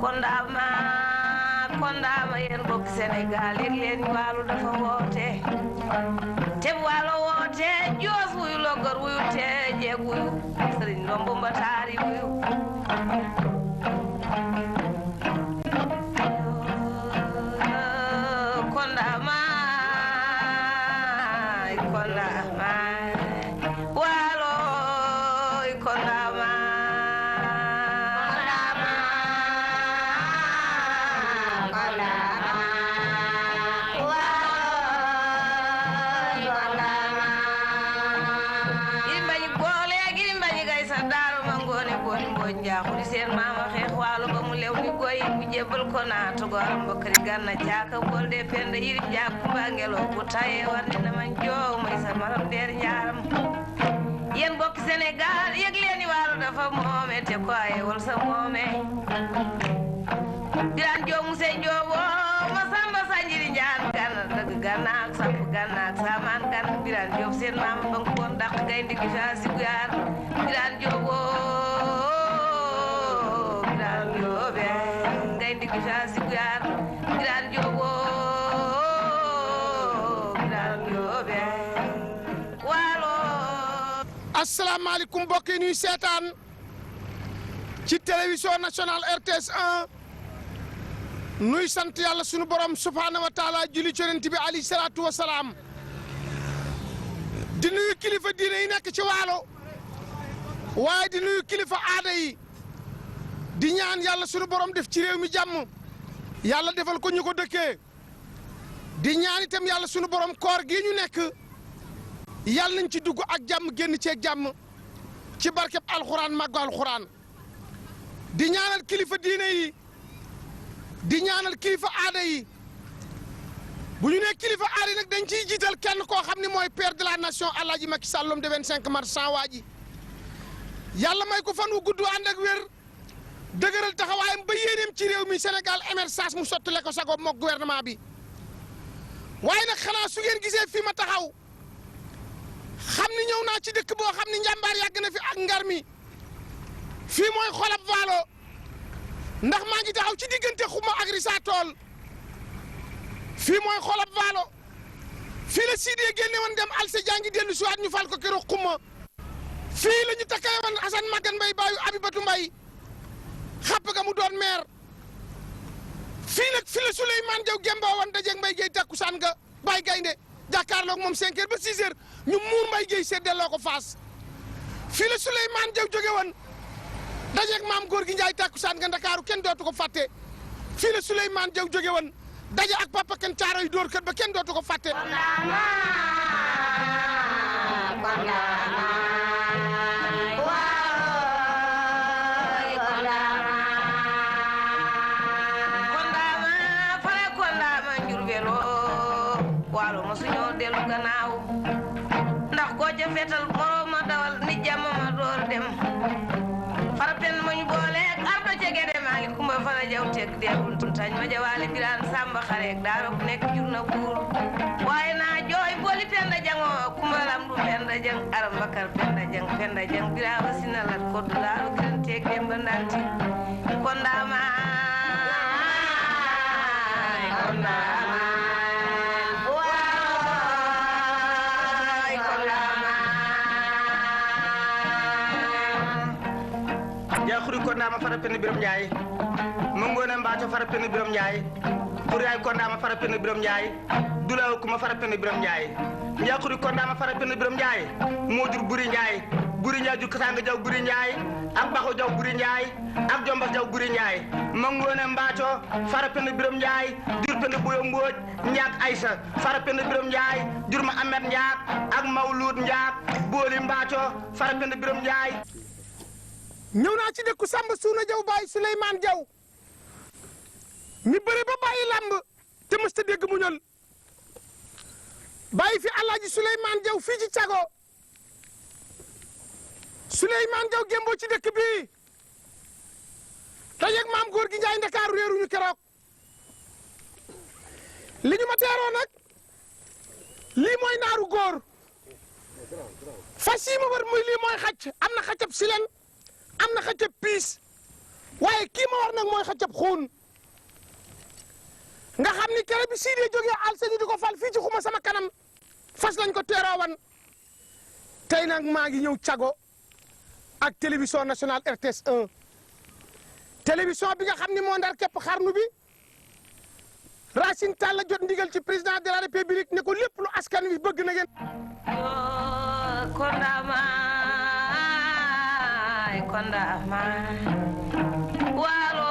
kondama kondama yen bokk Sénégal yëg leen ni Waalo dafa woote te Waalo woote joos wuyu logor wuyu te jeeg wuyu sëriñ Ndombo Mbataari wuyu kondama Waalo kondama njaaxuli seen maama xeex Waalo ba mu lew ni goy mu jébbal ko naatu goram bokkari ganna caaka bolde penda yirim jaak kumba ngelo bu taye warni na man joow may sa maram der njaaram yéen bokk Sénégal yëg leen ni Waalo dafa moome te ko ay wol sa moome biraan joo mu sey joobo ma samba sanjiri njaan ganna dëgg ganna ak samp ganna ak samaan ganna biraan joob seen maama bank bon daq gay ndigi sa siguyaar biraan joobo Gisa Siguyaar Biraan Joobo Biraan Joobe Waalo. asalaamaaleykum mbokk yi ñuy seetaan ci télévision nationale RTS 1 nuy sant yàlla sunu borom subhaanahu wa taala julli ci Yonent bi alayhi salaatu wa salaam di nuyu kilifa diine yi nekk ci Waalo waaye di nuyu kilifa aada yi. di ñaan yàlla sunu borom def ci réew mi jàmm yàlla defal ko ñu ko dëkkee di ñaan itam yàlla sunu borom koor gii ñu nekk yàlla nañ ci dugg ak jàmm génn ceeg jàmm ci barkeb alxuraan màggu alxuraan di ñaanal kilifa diine yi di ñaanal kilifa aada yi bu ñu nee kilifa aada yi nag dañ ciy jiital kenn koo xam ne mooy père de la nation Alaaji Macky Sall l'homme de 25 mars sans waa ji yàlla may ko fan wu gudd ànd ak wér dëgëral taxawaayam ba yéeneem ci réew mi Sénégal émergence mu sottale ko sago mook gouvernement bi waaye nag xanaa su ngeen gisee fii ma taxaw xam ni ñëw naa ci dëkk boo xam ni njàmbaar yàgg na fi ak ngar mi fii mooy xolab Waalo ndax maa ngi taxaw ci diggante Xuma ak Rissa Tool fii mooy xolab Waalo fii la Sidé génne woon dem Alse jàngi dellu si waat ñu fal ko keroog Xuma fii la ñu takkale woon Assane Maguette Mbaye baayu Abibatu Mbaye xàpp ga mu doon maire fii nag fi la Souleymane Diaw Gemba woon dajeeg Mbaye Gueye takkusaan nga Baye Gaynde jàkkaarloog moom 5 heures ba 6 heures ñu muur Mbaye Gueye seddelloo ko faas fii la Souleymane Diaw jóge woon dajeeg maam góor gi Njaay takkusaan nga Ndakaaru kenn dootu ko fàtte fii la Souleymane Diaw jóge woon daje ak papa kenn caaro yu dóor kër ba kenn dootu ko fàtte Waalo ma suñoo dellu gannaaw ndax koo ca fetal moroom ma dawal ni jàmm ma door dem fara pen ma ñu boole ak ardo ca gede maa ngi kumba fara jaw teg deewul tuntañ ma jawaale biraan sàmba xareek daaro ku nekk jur na buur waaye naa jooy booli penda jangoo kumba lam du penda jang aram bakar penda jang biraawa sina lat koddu laaro kiran teeg demba ndanti kondaama jaxuri kondama fara penn birom njaay mangone mbaato fara penn birom njaay turay kondama fara penn birom njaay dulaw kuma fara penn birom njaay jaxuri kondama fara penn birom njaay modur buri njaay ju katanga jaw buri njaay ak baxo jaw buri njaay ak jomba jaw buri njaay mangone mbaato fara penn birom njaay jur penn boyo mbooj njaak aysa fara penn birom njaay jur ma amet njaak ak mawlud njaak booli mbaato fara penn birom njaay ñëw naa ci dëkku Samba Suuna Jaw Baay Souleymane Jaw mi bëri ba bàyyi làmb te mës ta dégg mu ñol bàyyi fi Alaaji Souleymane Jaw fii ci Cago Souleymane Diaw Gémbo ci dëkk bi dajeeg maam góor gi Njaay Ndakaaru réeruñu keroog li ñu ma teeroo nag lii mooy naaru góor fas yi ma war muy lii mooy xacc am na xaccab silen am na xaccab piis waaye kii ma war nag mooy xaccab xuun nga xam ni kere bi Siidee jógee alsani di ko fal fii ci xuma sama kanam fas lañ ko teeroowan tey nag maa ngi ñëw cago ak télévision nationale RTS 1 télévision bi nga xam ni moo ndar képp xarnu bi Racine Tall la jot ndigal ci président de la république ne ko lépp lu askan wi bëgg na ngeen kondama waalo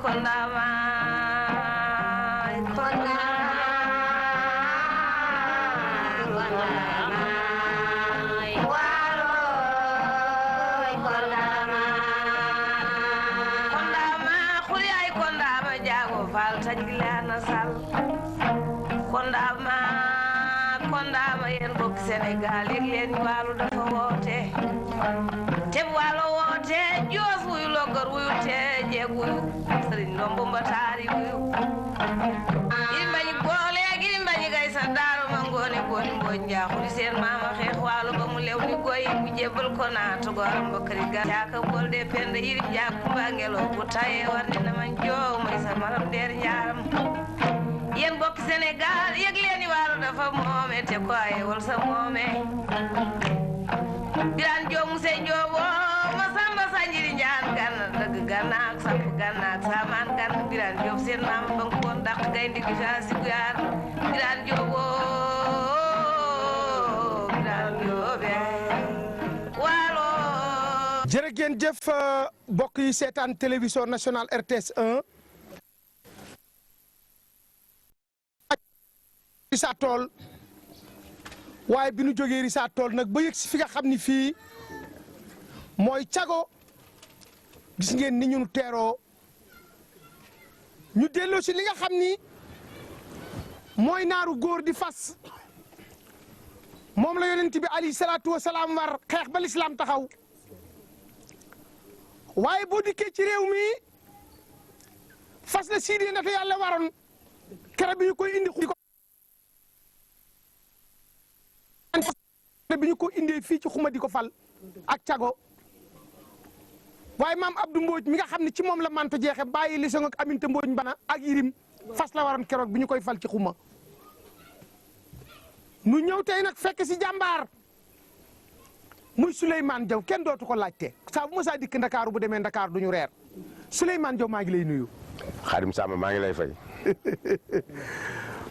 kondama kondama yen bokk Sénégal yëg leen waalo dafa woote te waalo woote joos wuyu logor wuyu te jeeg wuyu sëriñ lombo mbataari wuyu iri mbañi booleegi iri mbañi gay sa daaro ma ngoone gooni mbooj njaaxuli seen maama xeex waalo ba mu lew ni goyi mu jébbal ko naato goram bokkari ga caaka bolde pende iri jaak kumba ngelo bu taye warni na man joo may sa maram der njaaram yen bokk Sénégal yëg leen ni waalo dafa moome te ko ayewol sa moome Biraan Joob mu sey Joobo ma samba sanjiri njaan ganna dëgg gannaak samp gannaak saamaan ganna Biraan Joob seen maam ba nga koon dàq gaynde gi saa si guyaar Biraan Joobo Biraan Joobe waalo jërë ngeen jëf bokk yi seetaan télévision nationale RTS 1 Rissa Tool waaye bi nu jógee Rissa Tool nag ba yëg si fi nga xam ni fii mooy cago gis ngeen ni ñunu teeroo ñu delloo si li nga xam ni mooy naaru góor di fas moom la yonent bi alayhi salaatu wa salaam war xeex ba lislaam taxaw waaye boo dikkee ci réew mi fas la Siidee Ndate Yàlla waroon kere bi ñu koy indi bi ñu ko indee fii ci xuma di ko fal ak cago waaye maam Abdou Mbodj mi nga xam ne ci moom la manto jeexe bàyyi li song ak Aminta Mbodj bana ak Yirim fas la waroon keroog bi ñu koy fal ci xuma nu ñëw tey nag fekk si jàmbaar muy Souleymane Diaw kenn dootu ko laajte saa bu ma saa dikk Ndakaaru bu demee Ndakaar du ñu reer Souleymane Diaw maa ngi lay nuyu. Xaadim Sama maa ngi lay fay.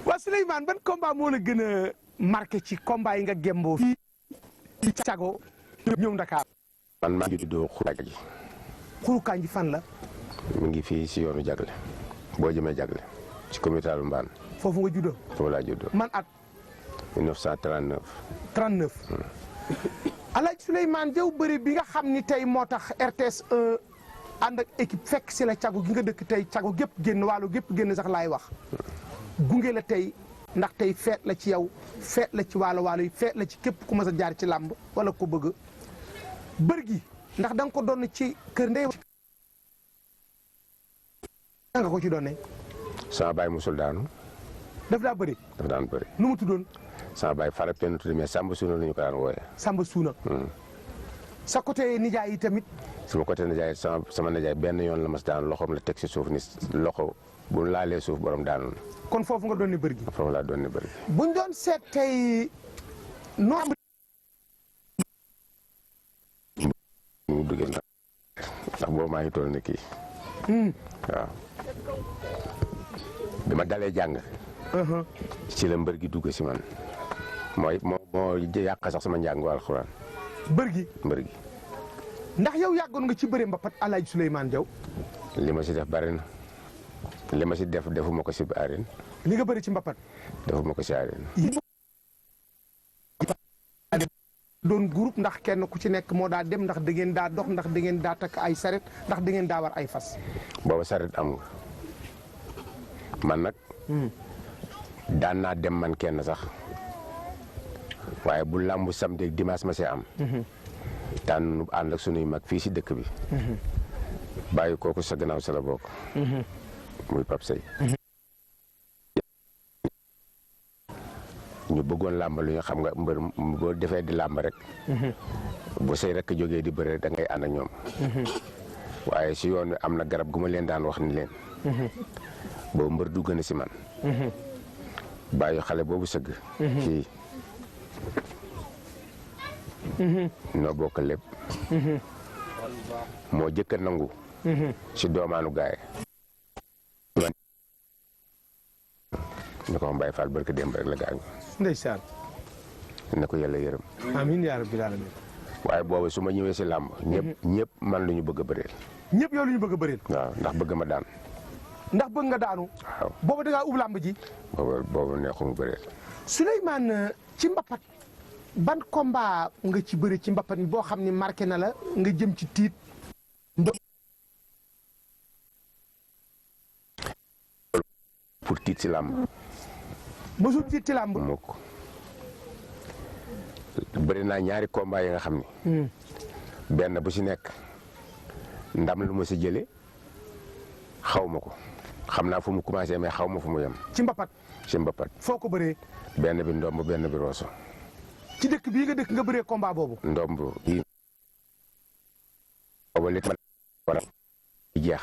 waa Souleymane ban combat moo la gën a marqué ci combat yi nga gemboo fii ci cago ñëw Ndakaar. man maa ngi juddoo Xurukanji. Xurukanji fan la. mu ngi fii si yoonu Jagle boo jëmee Jagle ci communauté Mbaan. foofu nga juddoo. foofu laa juddoo. man at. 1939. 39. Alaaji Souleymane Diaw bëri bi nga xam ni tey moo tax RTS 1 ànd ak équipe fekk si la cago gi nga dëkk tey cago gépp génn waalo gépp génn sax laay wax gunge la tey ndax tey feet la ci yow feet la ci waalo waalo yi feet la ci képp ku mas a jaar ci làmb wala ko bëgg bër gi ndax da nga ko doon ci kër ndey nga ko ci doonee. sama baay musul daanu. daf daa bëri. daf daan bëri. nu mu tuddoon. sama baay fara penn tuddi mais Samba Suuna la ñu ko daan wooyee. Samba Suuna. sa côté nijaay yi tamit. sama côté nijaay sama nijaay benn yoon la mas daan loxoom la teg si suuf ni loxo bu laalee suuf borom daanu na. kon foofu nga doon ne bëri gi. foofu laa doon ne bëri. buñ doon seet tey noo am. mu duggee ndax boobu maa ngi toll ne kii. waaw. bi ma dalee jàng. ci la mbër gi dugg si man. moo yàq sax sama njàngu alxuraan. mbër gi. ndax yow yàggoon nga ci bëre mbapat Alaaji Souleymane Diaw. li ma si def bari na li ma si def defuma ko si arène. li nga bëri ci mbapat. defuma ko si arène. doon groupe ndax kenn ku ci nekk moo daa dem ndax da ngeen daa dox ndax da ngeen daa takk ay saret ndax da ngeen daa war ay fas. booba saret am nga man nag. daan naa dem man kenn sax waaye bu làmbu samedi ak dimanche ma see am. tànn nu ànd ak sunuy mag fii si dëkk bi. bàyyi kooku sa gannaaw sa la bokk. muy Pape Seye. ñu bëggoon làmb lu ñu xam nga mbër boo defee di làmb rek. bu say rek jógee di bëre da ngay ànd ak ñoom. waaye si yoon wi am na garab gu ma leen daan wax ni leen. boobu mbër du gën a si man. bàyyi xale boobu sëgg. kii. noo bokk lépp. moo jëkk a nangu. si doomaanu gaay ñu ko Mbaye Fall barke démb rek la gaañu. ndeysaan. ne ko yàlla yërëm. amiin yaa rabbil aalamiin. waaye boobu su ma ñëwee si làmb. ñëpp man lu ñu bëgg a bëreel. ñëpp yow lu ñu bëgg a bëreel. waaw ndax bëgg ma daan. ndax bëgg nga daanu. waaw boobu da ngaa ub làmb ji. boobu neexuma bëreel. Souleymane ci mbapat ban combat nga ci bëri ci mbapat mi boo xam ne marqué na la nga jëm ci tiit. pour tiit si làmb. mësul tiit ci làmb. mukk bëri naa ñaari combat yi nga xam ni. benn bu si nekk ndam lu ma si jële xaw ma ko xam naa fu mu commencé mais xaw ma fu mu yem. ci mbapat. ci mbapat. foo ko bëree. benn bi ndomb benn bi rooso. ci dëkk bii nga dëkk nga bëree combat boobu. ndomb yi booba li ma war a jeex.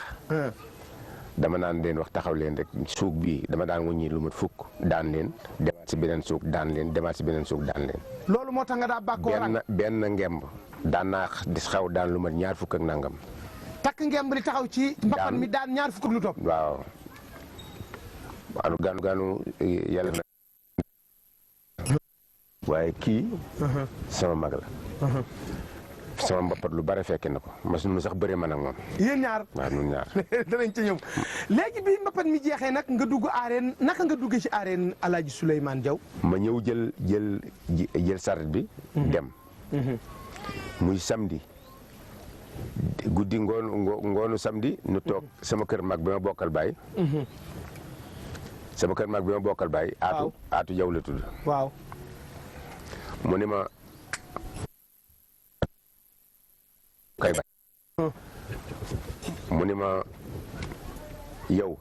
dama naan leen wax taxaw leen rek suug bi dama daan wuññi lu mat fukk daan leen demaat si beneen suug daan leen demaat si beneen suug daan leen. loolu moo tax nga daa bàkkoo rang. benn ngemb daan naa di xaw daan lu mat ñaar fukk ak nangam. takk ngemb li taxaw ci mbapat mi daan ñaar fukk ak lu topp. waaw. waanu gaanu yàlla na. waaye kii. sama mag la. sama mbapat lu bare fekke na ko mas nu sax bëri man ak moom. yéen ñaar. waaw ñun ñaar. danañ ci ñëw léegi bi mbapat mi jeexee nag nga dugg arène naka nga duggee ci arène Alaaji Souleymane Diaw. ma ñëw jël saret bi. dem. muy samedi. guddi ngoonu samedi nu toog sama kër mag bi ma bokkal baay. sama kër mag bi ma bokkal baay. aatu Jaw la tudd. waaw. mu ni ma. kay ba. mu ni ma yow.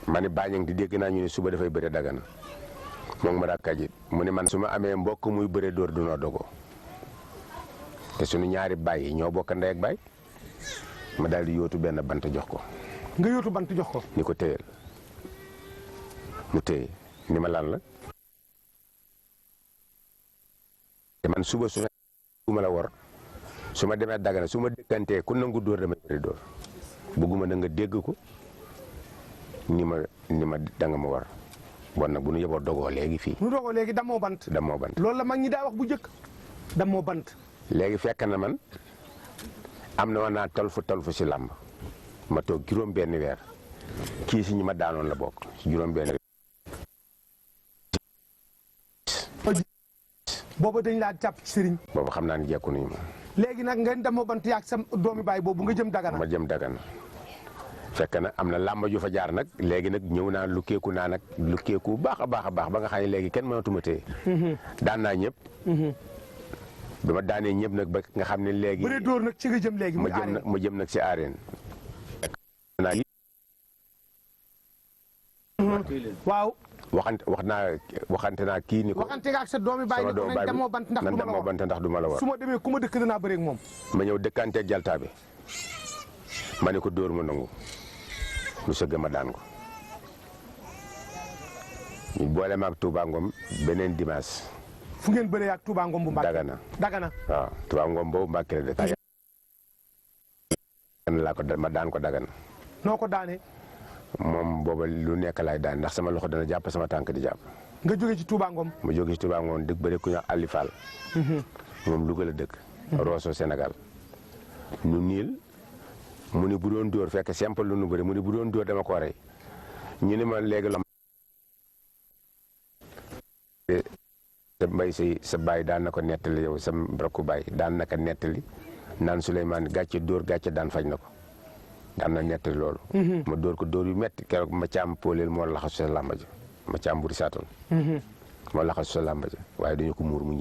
ma ni bàññang di dégg naa ñu ne suba dafay bëre Dagana. moom ma rakkaji mu ni man su ma amee mbokk muy bëre dóor du noo dogoo. te suñu ñaari baay yi ñoo bokk ndey ak baay. ma daal di yóotu benn bant jox ko. nga yóotu bant jox ko. ni ko téyel mu téye ni ma lan la. te man suba su ma la wor su ma demee Dagana su ma dëkkantee ku nangu dóor damay bëri dóor bëgguma na nga dégg ko ni ma danga ma war bon nag bu nu yeboo dogoo léegi fii. nu dogoo léegi damoo bant. damoo bant loolu la mag ñi daa wax bu njëkk damoo bant. léegi fekk na man am na woon naa tolfu si làmb ma toog juróom benn weer kii si ñi ma daanoon la bokk si juróom benn weer. booba dañ laa jàpp ci sëriñ. boobu xam naa ni jekku nañu ma. léegi nag ngeen damoo bant yaag sa doomi baay boobu nga jëm Dagana. ma jëm Dagana fekk na am na làmba ju fa jaar nag léegi nag ñëw naa lu keeku naa nag lu keeku baax a baax ba nga xam ne léegi kenn mënatuma téye. daan naa ñëpp. bi ma daanee ñëpp nag ba nga xam ne léegi. bëre dóor nag ci nga jëm léegi. ma jëm nag si arène. waaw. waxante naa kii ni ko. waxante nga ak sa doomi baay ni ko nañ demoo bant ndax du ma la war su ma demee ku ma dëkk danaa bëreeg moom. ma ñëw dëkkanteeg jaltaa bi ma ne ko dóor ma nangu lu sëgg ma daan ko. ñu boole ma ak Touba Ngom beneen dimanche. fu ngeen bëree ak Touba Ngom bu Mbàkke. Dagana waaw Touba Ngom boobu Mbàkke la dëkk. ma daan ko Dagana. noo ko daanee. moom booba lu nekk laay daan ndax sama loxo dana jàpp sama tànk di jàpp. nga jóge ci Touba Ngom. ma jóge ci Touba Ngom dëkk bëri ku ñu wax Ali Fall. moom Louga la dëkk. Rosso Sénégal. nu niil mu ni bu doon dóor fekk simple lu nu bëri mu ni bu doon dóor dama ko rey ñu ni ma léegi la. sa mbay sa baay daan na ko nettali yow sa rakku baay daan na ko nettali naan Souleymane gàcce dóor gàcce daan faj na ko. daan na nettali loolu. ma dóor ko dóor yu metti keroog ma caam pooleel moo laxasu sa làmba ja ma caam buri saatoon. moo laxasu sa làmba ja waaye dañu ko muur mu